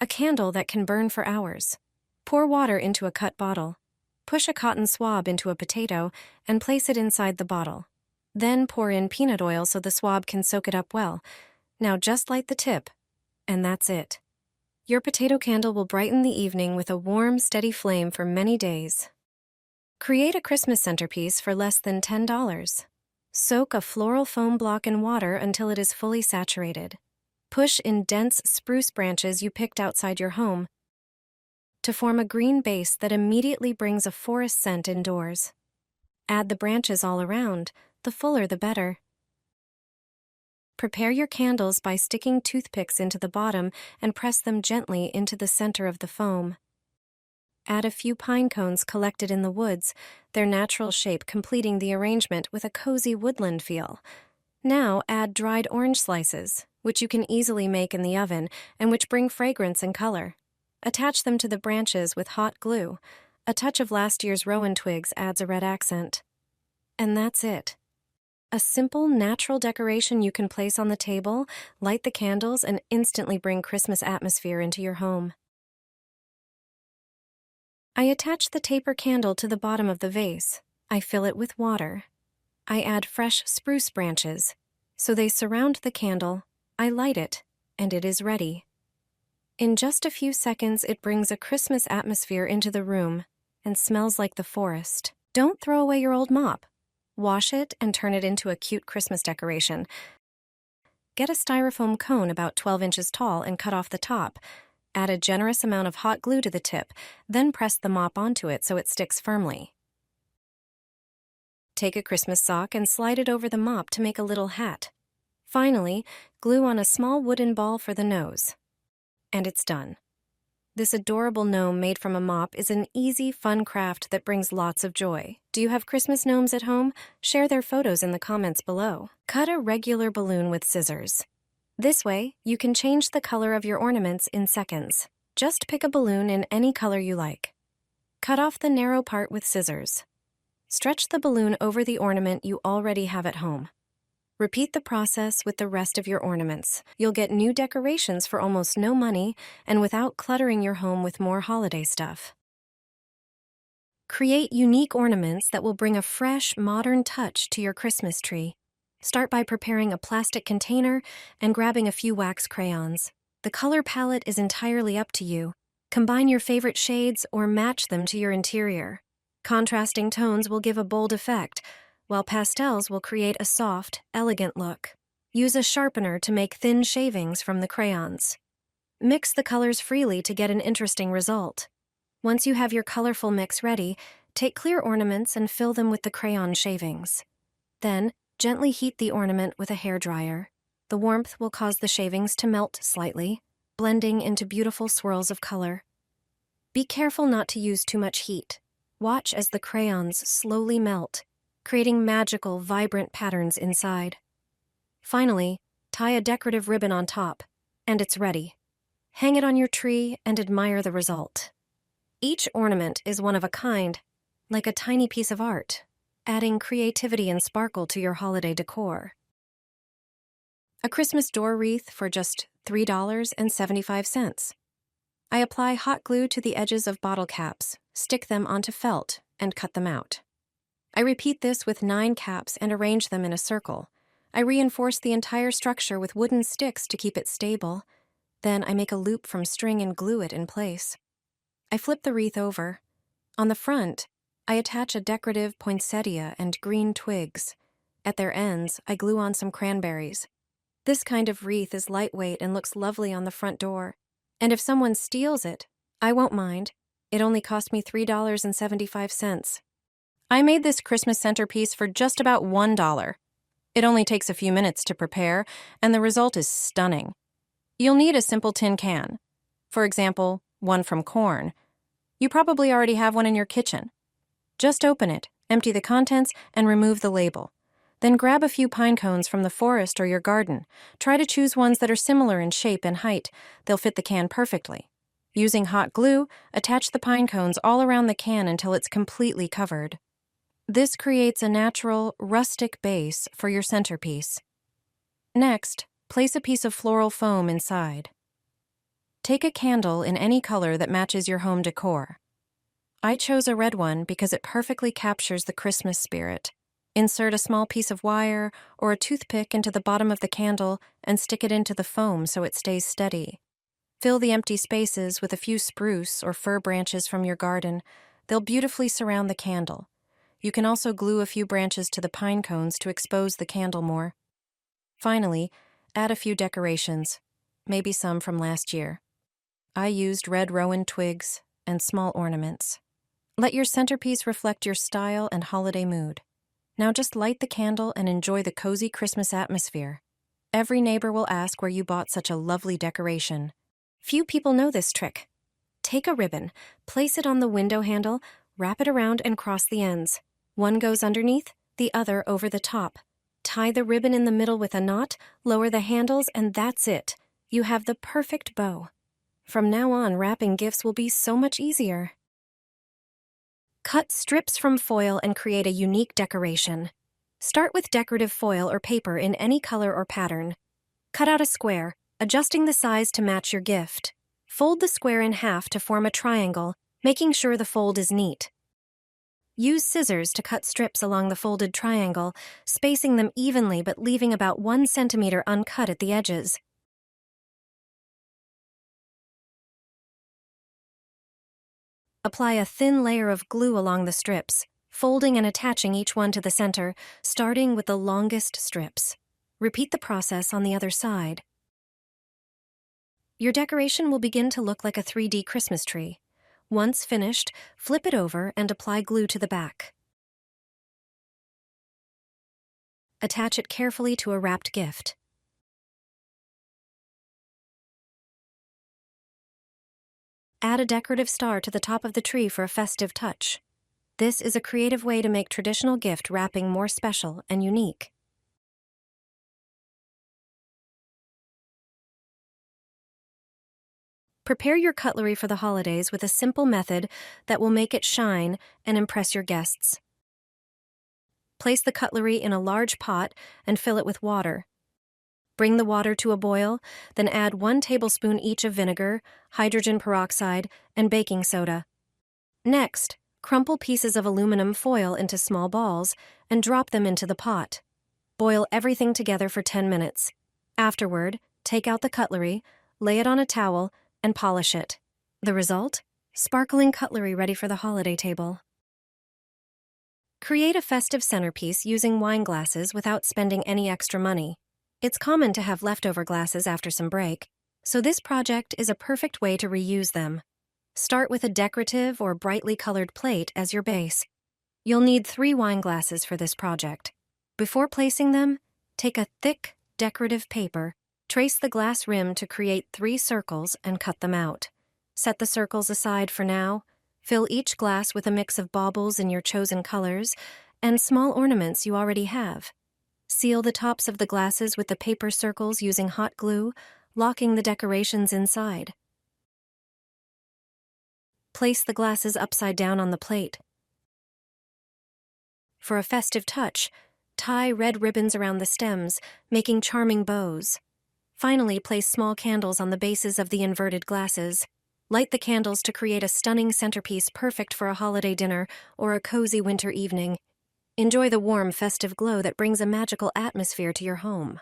A candle that can burn for hours. Pour water into a cut bottle. Push a cotton swab into a potato and place it inside the bottle. Then pour in peanut oil so the swab can soak it up well. Now just light the tip, and that's it. Your potato candle will brighten the evening with a warm, steady flame for many days. Create a Christmas centerpiece for less than $10. Soak a floral foam block in water until it is fully saturated. Push in dense spruce branches you picked outside your home to form a green base that immediately brings a forest scent indoors. Add the branches all around, the fuller the better. Prepare your candles by sticking toothpicks into the bottom and press them gently into the center of the foam. Add a few pine cones collected in the woods, their natural shape completing the arrangement with a cozy woodland feel. Now add dried orange slices, which you can easily make in the oven and which bring fragrance and color. Attach them to the branches with hot glue. A touch of last year's rowan twigs adds a red accent. And that's it. A simple, natural decoration you can place on the table, light the candles, and instantly bring Christmas atmosphere into your home. I attach the taper candle to the bottom of the vase. I fill it with water. I add fresh spruce branches. So they surround the candle. I light it, and it is ready. In just a few seconds, it brings a Christmas atmosphere into the room and smells like the forest. Don't throw away your old mop. Wash it and turn it into a cute Christmas decoration. Get a styrofoam cone about 12 inches tall and cut off the top. Add a generous amount of hot glue to the tip, then press the mop onto it so it sticks firmly. Take a Christmas sock and slide it over the mop to make a little hat. Finally, glue on a small wooden ball for the nose. And it's done. This adorable gnome made from a mop is an easy, fun craft that brings lots of joy. Do you have Christmas gnomes at home? Share their photos in the comments below. Cut a regular balloon with scissors. This way, you can change the color of your ornaments in seconds. Just pick a balloon in any color you like. Cut off the narrow part with scissors. Stretch the balloon over the ornament you already have at home. Repeat the process with the rest of your ornaments. You'll get new decorations for almost no money and without cluttering your home with more holiday stuff. Create unique ornaments that will bring a fresh, modern touch to your Christmas tree. Start by preparing a plastic container and grabbing a few wax crayons. The color palette is entirely up to you. Combine your favorite shades or match them to your interior. Contrasting tones will give a bold effect, while pastels will create a soft, elegant look. Use a sharpener to make thin shavings from the crayons. Mix the colors freely to get an interesting result. Once you have your colorful mix ready, take clear ornaments and fill them with the crayon shavings. Then, gently heat the ornament with a hairdryer. The warmth will cause the shavings to melt slightly, blending into beautiful swirls of color. Be careful not to use too much heat. Watch as the crayons slowly melt, creating magical, vibrant patterns inside. Finally, tie a decorative ribbon on top, and it's ready. Hang it on your tree and admire the result. Each ornament is one of a kind, like a tiny piece of art, adding creativity and sparkle to your holiday decor. A Christmas door wreath for just $3.75. I apply hot glue to the edges of bottle caps, stick them onto felt, and cut them out. I repeat this with 9 caps and arrange them in a circle. I reinforce the entire structure with wooden sticks to keep it stable. Then I make a loop from string and glue it in place. I flip the wreath over. On the front, I attach a decorative poinsettia and green twigs. At their ends, I glue on some cranberries. This kind of wreath is lightweight and looks lovely on the front door. And if someone steals it, I won't mind. It only cost me $3.75. I made this Christmas centerpiece for just about $1. It only takes a few minutes to prepare, and the result is stunning. You'll need a simple tin can. For example, one from Corn. You probably already have one in your kitchen. Just open it, empty the contents, and remove the label. Then grab a few pine cones from the forest or your garden. Try to choose ones that are similar in shape and height. They'll fit the can perfectly. Using hot glue, attach the pine cones all around the can until it's completely covered. This creates a natural, rustic base for your centerpiece. Next, place a piece of floral foam inside. Take a candle in any color that matches your home decor. I chose a red one because it perfectly captures the Christmas spirit. Insert a small piece of wire or a toothpick into the bottom of the candle and stick it into the foam so it stays steady. Fill the empty spaces with a few spruce or fir branches from your garden. They'll beautifully surround the candle. You can also glue a few branches to the pine cones to expose the candle more. Finally, add a few decorations, maybe some from last year. I used red rowan twigs and small ornaments. Let your centerpiece reflect your style and holiday mood. Now just light the candle and enjoy the cozy Christmas atmosphere. Every neighbor will ask where you bought such a lovely decoration. Few people know this trick. Take a ribbon, place it on the window handle, wrap it around and cross the ends. One goes underneath, the other over the top. Tie the ribbon in the middle with a knot, lower the handles, and that's it. You have the perfect bow. From now on, wrapping gifts will be so much easier. Cut strips from foil and create a unique decoration. Start with decorative foil or paper in any color or pattern. Cut out a square, adjusting the size to match your gift. Fold the square in half to form a triangle, making sure the fold is neat. Use scissors to cut strips along the folded triangle, spacing them evenly but leaving about 1 centimeter uncut at the edges. Apply a thin layer of glue along the strips, folding and attaching each one to the center, starting with the longest strips. Repeat the process on the other side. Your decoration will begin to look like a 3D Christmas tree. Once finished, flip it over and apply glue to the back. Attach it carefully to a wrapped gift. Add a decorative star to the top of the tree for a festive touch. This is a creative way to make traditional gift wrapping more special and unique. Prepare your cutlery for the holidays with a simple method that will make it shine and impress your guests. Place the cutlery in a large pot and fill it with water. Bring the water to a boil, then add 1 tablespoon each of vinegar, hydrogen peroxide, and baking soda. Next, crumple pieces of aluminum foil into small balls and drop them into the pot. Boil everything together for 10 minutes. Afterward, take out the cutlery, lay it on a towel, and polish it. The result? Sparkling cutlery ready for the holiday table. Create a festive centerpiece using wine glasses without spending any extra money. It's common to have leftover glasses after some break, so this project is a perfect way to reuse them. Start with a decorative or brightly colored plate as your base. You'll need 3 wine glasses for this project. Before placing them, take a thick, decorative paper, trace the glass rim to create 3 circles and cut them out. Set the circles aside for now. Fill each glass with a mix of baubles in your chosen colors and small ornaments you already have. Seal the tops of the glasses with the paper circles using hot glue, locking the decorations inside. Place the glasses upside down on the plate. For a festive touch, tie red ribbons around the stems, making charming bows. Finally, place small candles on the bases of the inverted glasses. Light the candles to create a stunning centerpiece perfect for a holiday dinner or a cozy winter evening. Enjoy the warm, festive glow that brings a magical atmosphere to your home.